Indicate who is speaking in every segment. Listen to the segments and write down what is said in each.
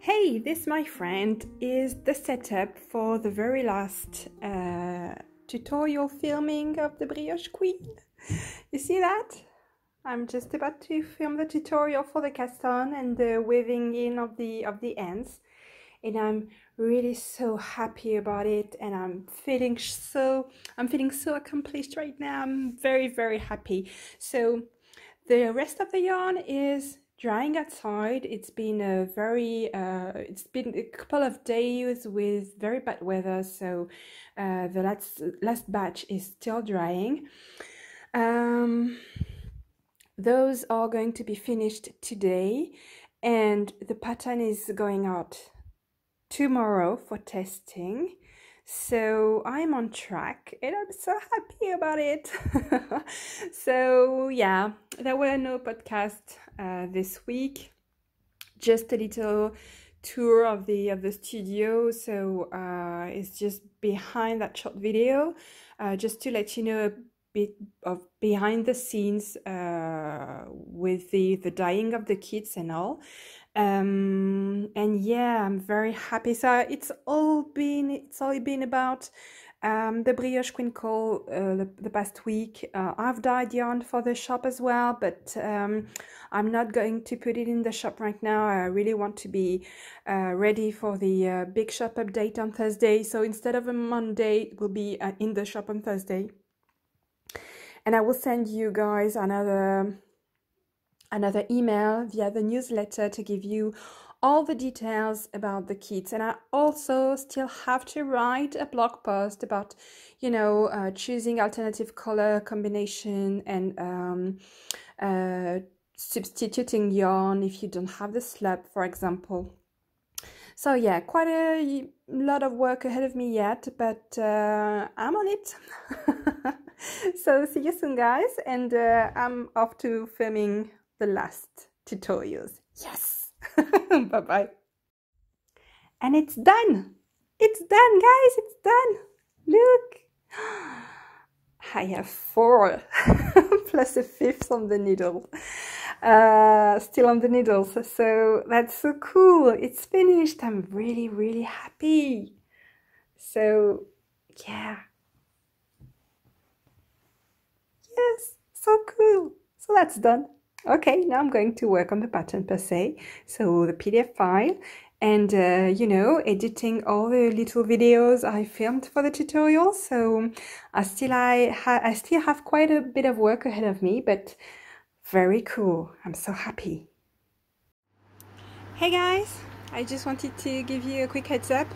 Speaker 1: Hey, this, my friend, is the setup for the very last tutorial filming of the Brioche Queen. You see that? I'm just about to film the tutorial for the cast on and the weaving in of the ends, and I'm really so happy about it, and I'm feeling so accomplished right now. I'm very happy. So the rest of the yarn is drying outside. It's been a couple of days with very bad weather, so the last batch is still drying. Those are going to be finished today, and the pattern is going out tomorrow for testing. So I'm on track and I'm so happy about it. So yeah, there were no podcasts this week, just a little tour of the studio. So it's just behind that short video, just to let you know a bit of behind the scenes with the dyeing of the kits and all. And yeah, I'm very happy. So it's all been about the Brioche Queen Cowl the past week. I've dyed yarn for the shop as well, but I'm not going to put it in the shop right now. I really want to be ready for the big shop update on Thursday. So instead of a Monday, it will be in the shop on Thursday. And I will send you guys another email via the newsletter to give you all the details about the kits. And I also still have to write a blog post about, you know, choosing alternative color combination and substituting yarn if you don't have the slub, for example. So yeah, quite a lot of work ahead of me yet, but I'm on it. So see you soon, guys, and I'm off to filming the last tutorials. Yes. Bye bye. And it's done. It's done, guys. It's done. Look. I have 4 plus a 5th on the needle. Still on the needles. So that's so cool. It's finished. I'm really happy. So yeah. Yes, so cool. So that's done. Okay, now I'm going to work on the pattern per se, so the PDF file, and you know, editing all the little videos I filmed for the tutorial. So I still have quite a bit of work ahead of me, but very cool. I'm so happy. Hey guys, I just wanted to give you a quick heads up.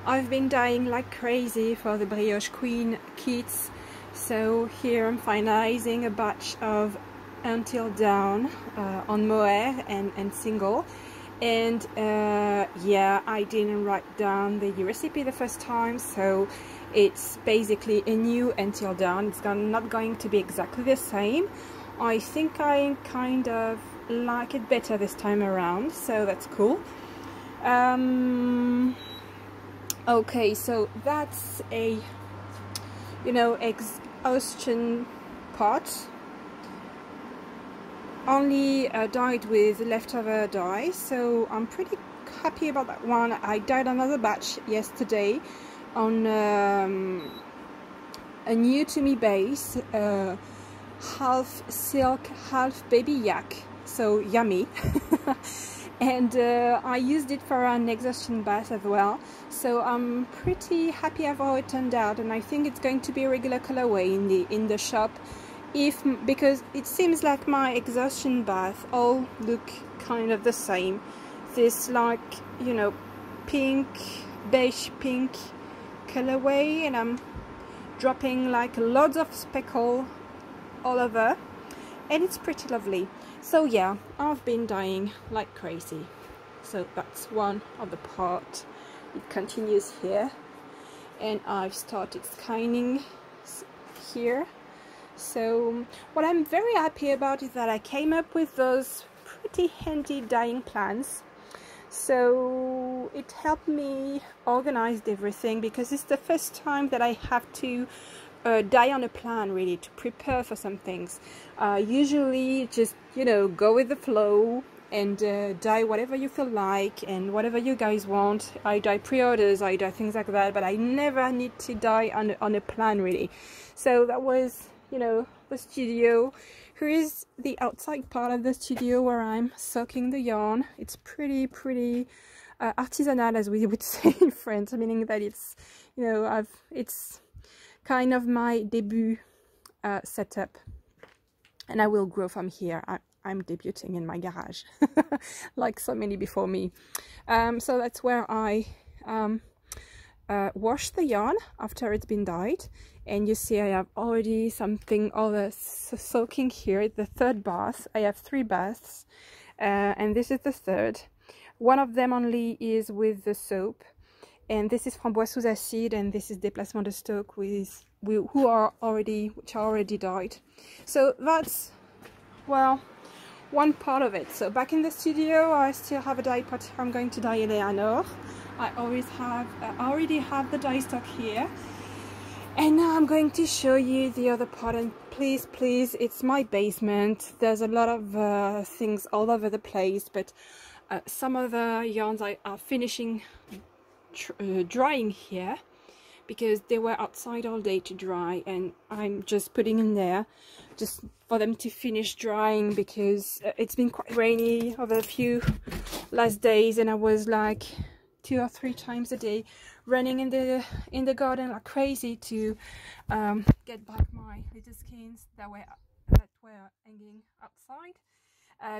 Speaker 1: I've been dyeing like crazy for the Brioche Queen kits. So here I'm finalizing a batch of Until Dawn on mohair and single, and yeah, I didn't write down the recipe the first time, so it's basically a new Until Dawn. It's not going to be exactly the same. I think I kind of like it better this time around, so that's cool. Okay, so that's a, you know, exhaustion pot, only dyed with leftover dye, so I'm pretty happy about that one. I dyed another batch yesterday on a new to me base, half silk, half baby yak, so yummy. And I used it for an exhaustion bath as well, so I'm pretty happy of how it turned out, and I think it's going to be a regular colorway in the shop, because it seems like my exhaustion bath all look kind of the same. This, like, you know, pink, beige pink colorway, and I'm dropping like lots of speckle all over, and it's pretty lovely. So yeah, I've been dyeing like crazy. So that's one of the part. It continues here, and I've started skying here. So what I'm very happy about is that I came up with those pretty handy dyeing plans. So it helped me organize everything, because it's the first time that I have to dye on a plan, really, to prepare for some things. Usually just, you know, go with the flow and dye whatever you feel like and whatever you guys want. I dye pre-orders, I dye things like that, but I never need to dye on a plan really. So that was, you know, the studio. Here is the outside part of the studio where I'm soaking the yarn. It's pretty artisanal, as we would say in France, meaning that it's, you know, it's kind of my debut setup, and I will grow from here. I'm debuting in my garage like so many before me. So that's where I wash the yarn after it's been dyed, and you see I have already something other soaking here. The third bath. I have 3 baths, and this is the third. One of them only is with the soap, and this is Framboise sous acide, and this is Déplacement de stock which are already dyed. So that's, well, one part of it. So back in the studio, I still have a dye pot. I'm going to dye Eleanor. I already have the dye stock here, and now I'm going to show you the other part. And please, it's my basement. There's a lot of things all over the place, but some of the yarns are finishing drying here because they were outside all day to dry, and I'm just putting in there just for them to finish drying, because it's been quite rainy over a few last days, and I was like 2 or 3 times a day running in the garden like crazy to get back my little skeins that were hanging outside,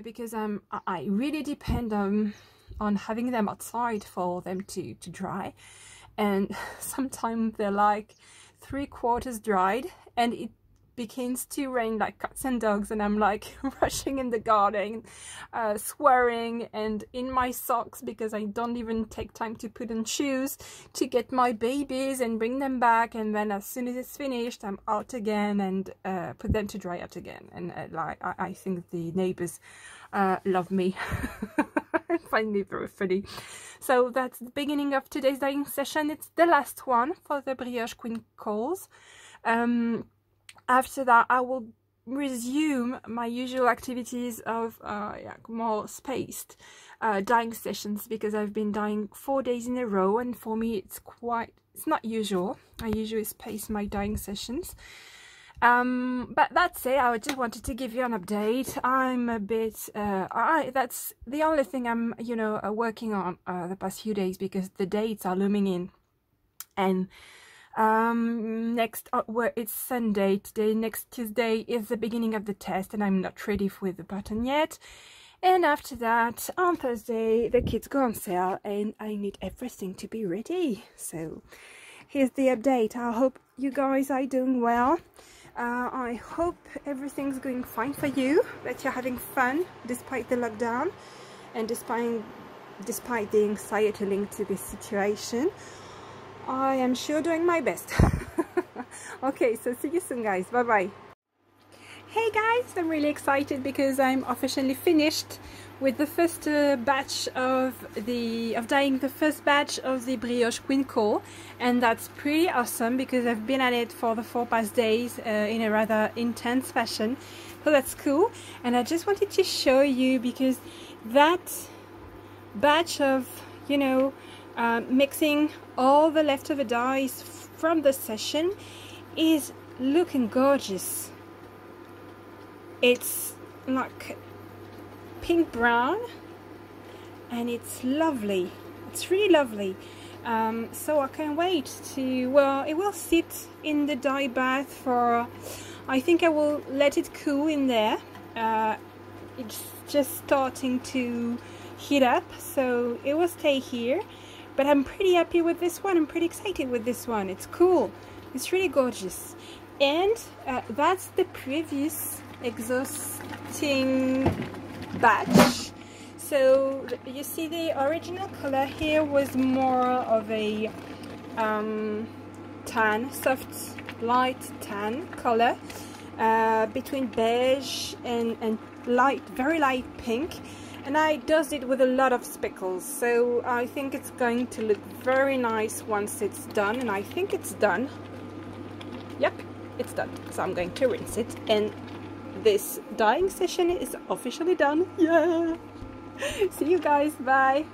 Speaker 1: because I really depend on having them outside for them to dry, and sometimes they're like 3/4 dried, and it begins to rain like cats and dogs, and I'm like rushing in the garden, swearing, and in my socks, because I don't even take time to put on shoes to get my babies and bring them back, and then as soon as it's finished I'm out again and put them to dry out again. And like I think the neighbors love me. I find it very funny. So that's the beginning of today's dyeing session. It's the last one for the Brioche Queen Cowls. After that I will resume my usual activities of more spaced dyeing sessions, because I've been dyeing 4 days in a row, and for me it's not usual. I usually space my dyeing sessions. But that's it. I just wanted to give you an update. I'm a bit that's the only thing I'm working on the past few days, because the dates are looming in, and next it's Sunday today. Next Tuesday is the beginning of the test, and I'm not ready with the pattern yet. And after that, on Thursday, the kids go on sale, and I need everything to be ready. So here's the update. I hope you guys are doing well. I hope everything's going fine for you, that you're having fun despite the lockdown, and despite the anxiety linked to this situation. I am sure doing my best. Okay, so see you soon guys. Bye bye. Hey guys, I'm really excited because I'm officially finished with the first batch of dyeing the first batch of the Brioche Queen Cowl, and that's pretty awesome because I've been at it for the 4 past days in a rather intense fashion, so that's cool. And I just wanted to show you, because that batch of mixing all the leftover dyes from the session is looking gorgeous. It's like pink brown, and it's lovely. It's really lovely. So I can't wait to, well, it will sit in the dye bath for, I think I will let it cool in there. It's just starting to heat up, so it will stay here. But I'm pretty happy with this one. I'm pretty excited with this one. It's cool. It's really gorgeous. And that's the previous exhausting batch. So you see the original color here was more of a tan, soft light tan color, between beige and light, very light pink. And I does it with a lot of speckles, so I think it's going to look very nice once it's done. And I think it's done. Yep, it's done. So I'm going to rinse it, and this dyeing session is officially done. Yeah! See you guys, bye.